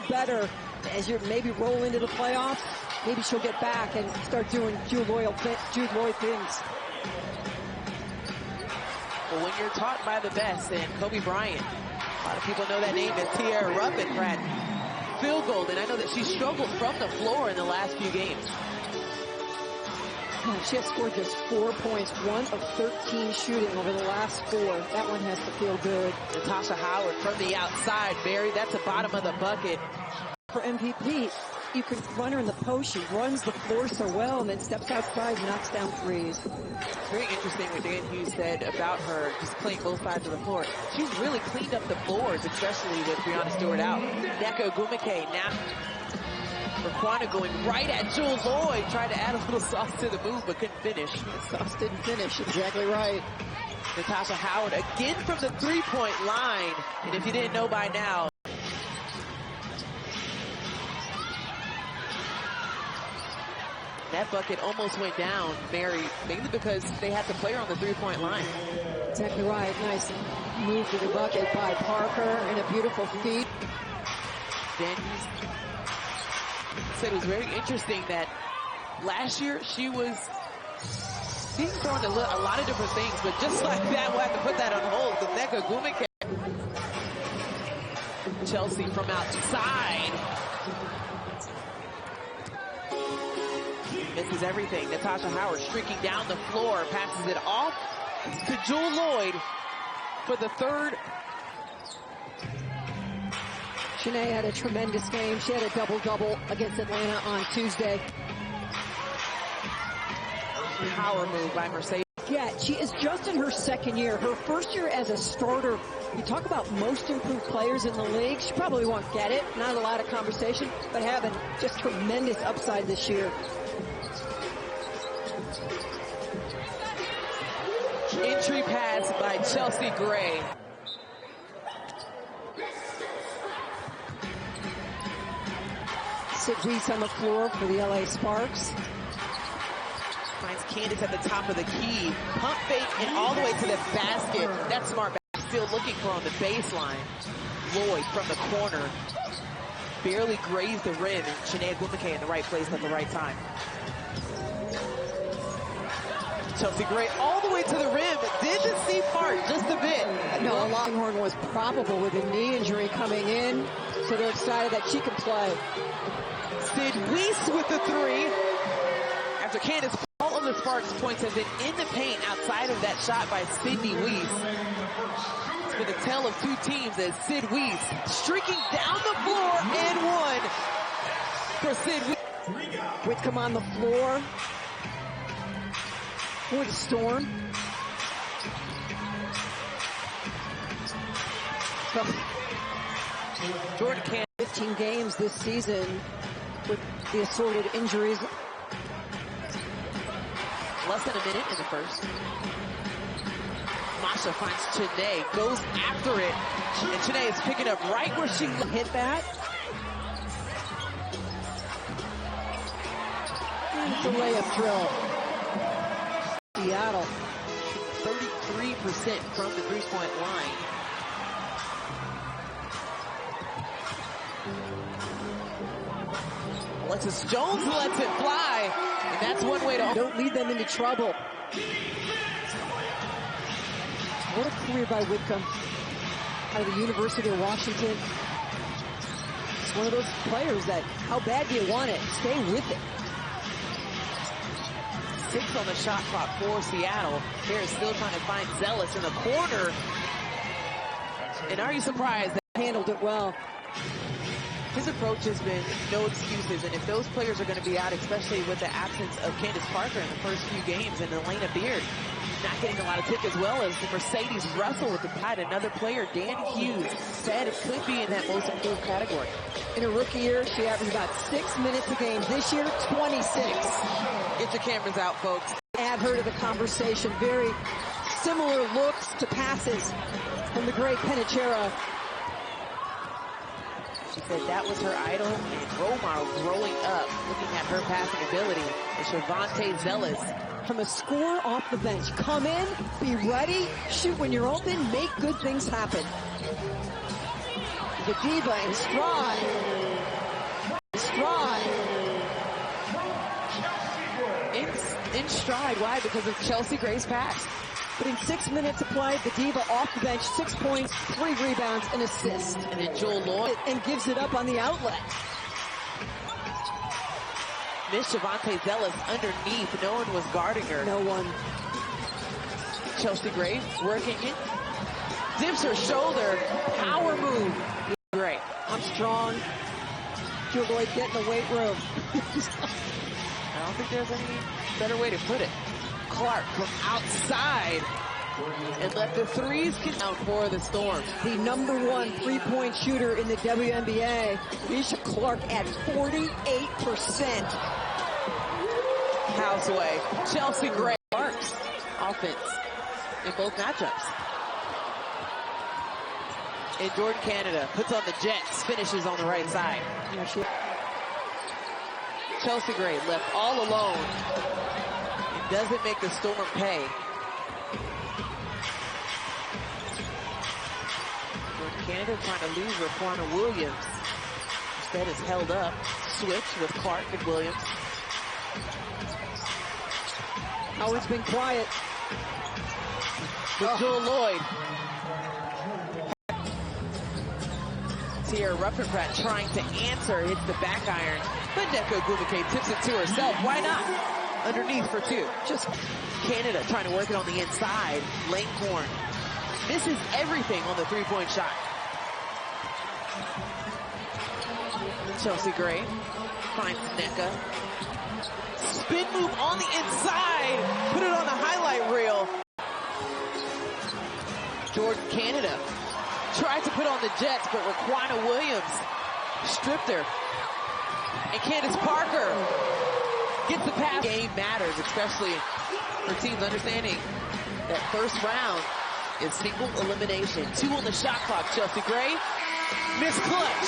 better as you maybe roll into the playoffs. Maybe she'll get back and start doing Jude Lloyd things. Well, when you're taught by the best, and Kobe Bryant, a lot of people know that name as Tierra Ruffin, Brad. Field goal, and I know that she struggled from the floor in the last few games. She has scored just 4 points, 1 of 13 shooting over the last 4. That one has to feel good. Natasha Howard from the outside, Barry, that's the bottom of the bucket. For MVP, you can run her in the post. She runs the floor so well and then steps outside and knocks down threes. It's very interesting what Dan Hughes said about her just playing both sides of the floor. She's really cleaned up the floors, especially with Breanna Stewart out. Nneka Ogwumike now. Raquana going right at Jewel Lloyd, tried to add a little sauce to the move, but couldn't finish. The sauce didn't finish, exactly right. Natasha Howard again from the three-point line. And if you didn't know by now, that bucket almost went down, Mary, mainly because they had to play her on the three-point line. Exactly right. Nice move to the bucket by Parker and a beautiful feed. Then said it was very interesting that last year she was being thrown a lot of different things, but just like that, we'll have to put that on hold. The Nneka Ogwumike. Chelsea from outside. Misses everything. Natasha Howard streaking down the floor, passes it off to Jewel Lloyd for the third. Shanae had a tremendous game. She had a double-double against Atlanta on Tuesday. Power move by Mercedes. Yeah, she is just in her second year. Her first year as a starter. You talk about most improved players in the league. She probably won't get it. Not a lot of conversation, but having just tremendous upside this year. Entry pass by Chelsea Gray. Sydney Wiese on the floor for the LA Sparks. Finds Candace at the top of the key. Pump fake and all the way to the basket. That's smart. Still looking for on the baseline. Lloyd from the corner. Barely grazed the rim, and Nneka Ogwumike in the right place at the right time. Chelsea Gray all the way to the rim. Didn't see part just a bit. No, Longhorn was probable with a knee injury coming in, so they're excited that she can play. Sydney Wiese with the three. After Candace, all of the Sparks points have been in the paint outside of that shot by Sydney Wiese. It's been a tale of two teams as Sydney Wiese streaking down the floor and one for Sydney Wiese. Whitcomb on the floor. For the Storm. So, Jordan Candace. 15 games this season with the assorted injuries. Less than a minute in the first. Masha finds Chene, goes after it, and Chene is picking up right where she hit that. And it's a layup drill. Seattle. 33% from the three-point line. Alexis Jones lets it fly, and that's one way to... Don't lead them into trouble. What a career by Whitcomb out of the University of Washington. It's one of those players that, how bad do you want it? Stay with it. 6 on the shot clock for Seattle. Harris still trying to find Zealous in the corner. And are you surprised that handled it well? His approach has been no excuses, and if those players are going to be out, especially with the absence of Candace Parker in the first few games, and Elena Beard not getting a lot of tick, as well as the Mercedes Russell with the pad, another player, Dan Hughes, said it could be in that most improved category. In her rookie year, she averaged about 6 minutes a game. This year, 26. Get your cameras out, folks. Add her to the conversation. Very similar looks to passes from the great Penichera. She said that was her idol and role model growing up, looking at her passing ability. And Shavonte Zealous. From a score off the bench. Come in, be ready, shoot when you're open, make good things happen. The diva in stride. in stride. Why? Because of Chelsea Gray's pass. But in 6 minutes of play, the Diva off the bench, 6 points, 3 rebounds, an assist. And then Jewel Lloyd. And gives it up on the outlet. Miss Javante Zealous underneath. No one was guarding her. No one. Chelsea Gray working it. Dips her shoulder. Power move. Great. I'm strong. Jewel Lloyd get in the weight room. I don't think there's any better way to put it. Clark from outside and let the threes count for the Storm. The #1 3-point shooter in the WNBA, Nneka Clark at 48%. Houseway. Chelsea Gray Clark's offense in both matchups. And Jordan Canada puts on the Jets, finishes on the right side. Chelsea Gray left all alone. It doesn't make the Storm pay. Jordan Canada trying to lose Raquana Williams. Instead is held up. Switch with Clark and Williams. Howard's been quiet. With Jewel Lloyd. Tierra Rutherford trying to answer, hits the back iron, but Nneka Ogwumike tips it to herself. Why not? Underneath for 2. Just Canada trying to work it on the inside. Lane Corn misses everything on the 3-point shot. Chelsea Gray finds Nneka. Spin move on the inside. Put it on the highlight reel. Jordan Canada tried to put on the Jets, but Raquana Williams stripped her. And Candace Parker gets the pass. Game matters, especially for teams understanding that first round is single elimination. 2 on the shot clock. Chelsea Gray, miss clutch.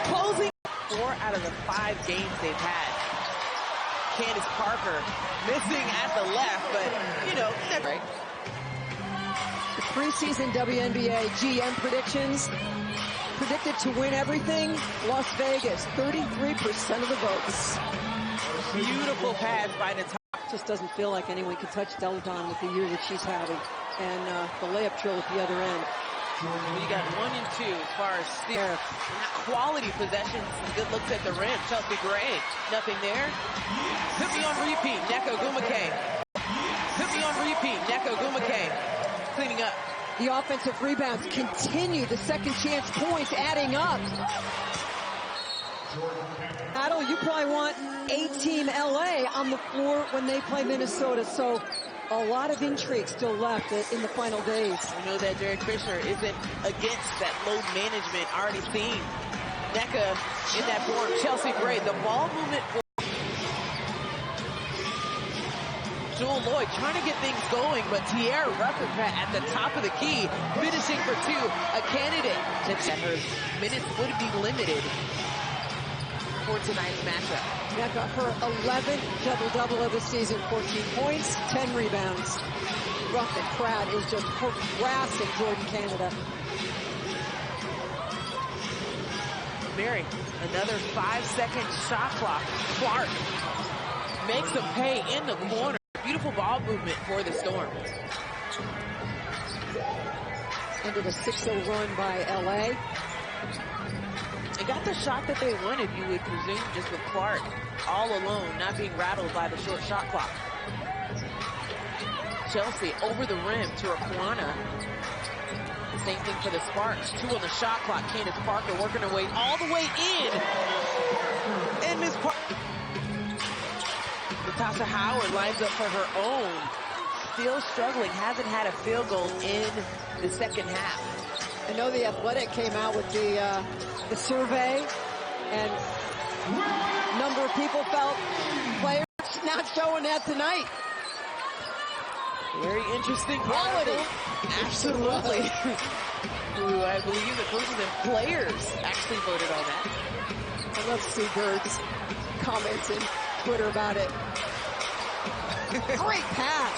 Closing 4 out of the 5 games they've had. Candace Parker missing at the left, but you know, right. The preseason WNBA GM predictions predicted to win everything. Las Vegas, 33% of the votes. Beautiful pass by the top. Just doesn't feel like anyone can touch Deladon with the year that she's having. And the layup drill at the other end. You got 1 and 2 as far as steer. Quality possessions, good looks at the rim. Chelsea Gray, nothing there. Put me on repeat, Nneka Ogwumike. Put me on repeat, Nneka Ogwumike. Cleaning up. The offensive rebounds continue. The second chance points adding up. Adel, you probably want A-Team LA on the floor when they play Minnesota. So a lot of intrigue still left in the final days. We know that Derek Fisher isn't against that load management already seen. Nneka in that form. Chelsea Gray, the ball movement. Jewel Lloyd trying to get things going, but Tierra Rutherford at the top of the key, finishing for 2. A candidate that her minutes would be limited for tonight's matchup. Nneka, her 11th double-double of the season, 14 points, 10 rebounds. Ruffin crowd is just harassing Jordan Canada. Mary, another 5-second shot clock. Clark makes them pay in the corner. Beautiful ball movement for the Storm. Ended a 6-0 run by LA. They got the shot that they wanted, you would presume, just with Clark all alone, not being rattled by the short shot clock. Chelsea over the rim to Raquana. Same thing for the Sparks. 2 on the shot clock. Candace Parker working her way all the way in. And Miss Parker. Natasha Howard lines up for her own. Still struggling. Hasn't had a field goal in the second half. I know the Athletic came out with the survey, and a number of people felt players not showing that tonight. Very interesting quality. Absolutely. Ooh, I believe the coaches and players actually voted on that. I love Sue Bird's comments and Twitter about it. Great pass.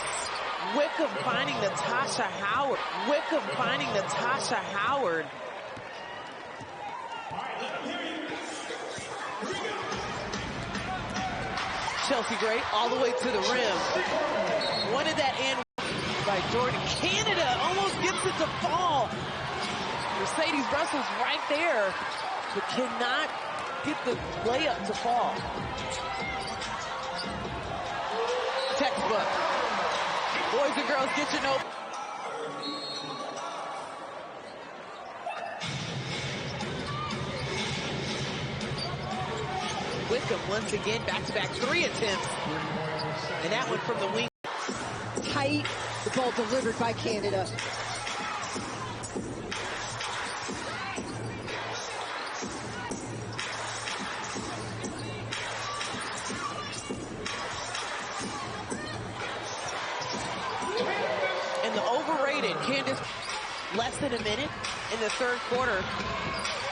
Wickham finding Natasha Howard. Wickham finding Natasha Howard. Chelsea Gray all the way to the rim. Wanted that in by Jordan. Canada almost gets it to fall. Mercedes Russell's right there, but cannot get the layup to fall. Textbook. Boys and girls, get your note. Wickham once again, back-to-back 3 attempts. And that one from the wing. Tight, the ball delivered by Canada. And the overrated Candace, less than a minute in the third quarter.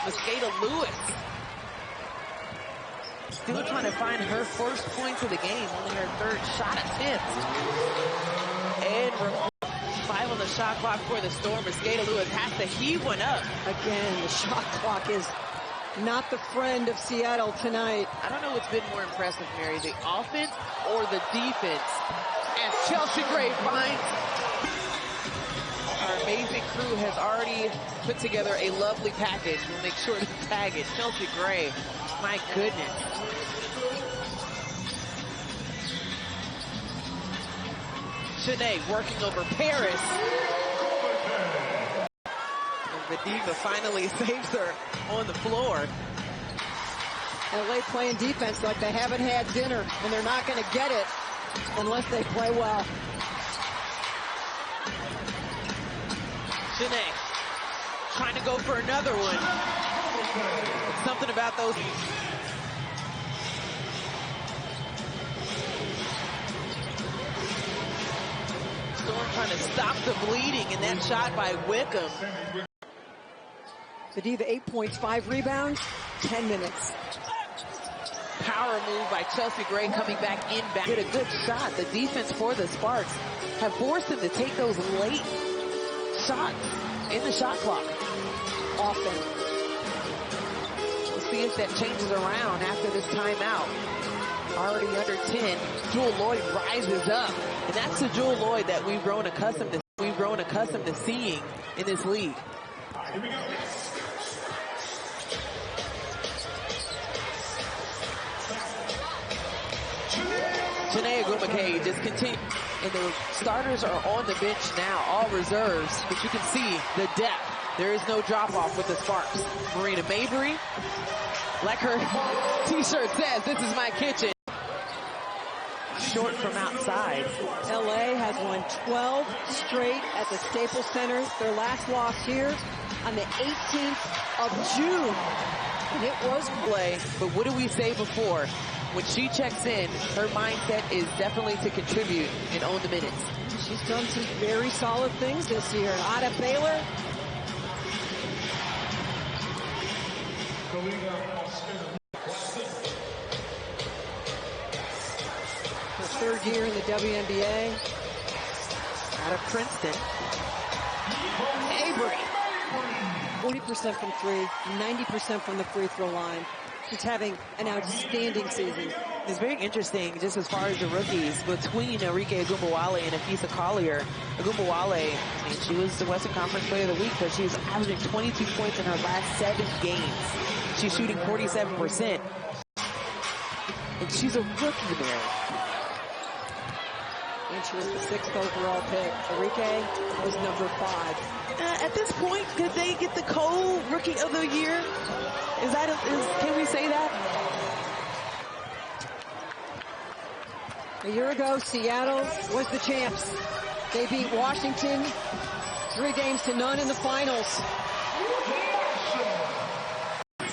Mosqueda Lewis still trying to find her first points of the game, only her third shot attempt. And 5 on the shot clock for the Storm. Mosqueda Lewis has to heave one up. Again, the shot clock is not the friend of Seattle tonight. I don't know what's been more impressive, Mary, the offense or the defense. As Chelsea Gray finds. Our amazing crew has already put together a lovely package. We'll make sure to tag it. Chelsea Gray, my goodness. Shanae working over Paris. And the diva finally saves her on the floor. LA playing defense like they haven't had dinner, and they're not going to get it unless they play well. Shanae trying to go for another one. Something about those. Storm trying to stop the bleeding, and that shot by Wickham. The diva 8 points, 5 rebounds, 10 minutes. Power move by Chelsea Gray coming back in. Get a good shot. The defense for the Sparks have forced them to take those late shots in the shot clock. Often. We'll see if that changes around after this timeout. Already under 10. Jewel Lloyd rises up. And that's the Jewel Lloyd that we've grown accustomed to seeing in this league. Here we go. Nneka Ogwumike just continues. And the starters are on the bench now, all reserves. But you can see the depth. There is no drop-off with the Sparks. Marina Mabry, like her t-shirt says, this is my kitchen. Short from outside. LA has won 12 straight at the Staples Center. Their last loss here on the 18th of June. And it was play. But what did we say before? When she checks in, her mindset is definitely to contribute and own the minutes. She's done some very solid things this year. Ada Baylor. Her third year in the WNBA. Out of Princeton. Avery. 40% from 3, 90% from the free throw line. She's having an outstanding season. It's very interesting, just as far as the rookies, between Nneka Ogwumike and Afisa Collier. Ogwumike, I mean, she was the Western Conference Player of the Week, but she's averaging 22 points in her last 7 games. She's shooting 47%. And she's a rookie there. And she was the 6th overall pick. Nneka was number 5. At this point, could they get the co-rookie of the year? Can we say that? A year ago, Seattle was the champs. They beat Washington 3-0 in the finals.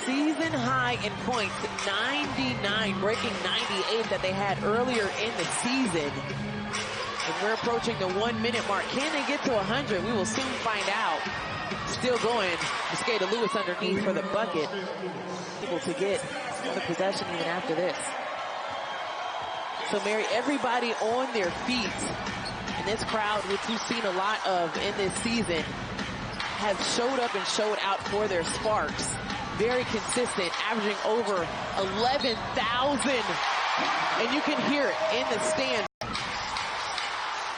Season high in points, 99, breaking 98 that they had earlier in the season. And we're approaching the 1-minute mark. Can they get to 100? We will soon find out. Still going. Mosqueda Lewis underneath for the bucket. Able to get the possession even after this. So, Mary, everybody on their feet. And this crowd, which we've seen a lot of in this season, have showed up and showed out for their Sparks. Very consistent, averaging over 11,000 And you can hear it in the stand.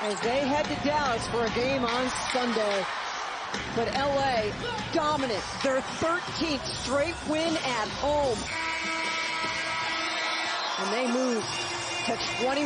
As they head to Dallas for a game on Sunday. But LA dominant, their 13th straight win at home. And they move to 20.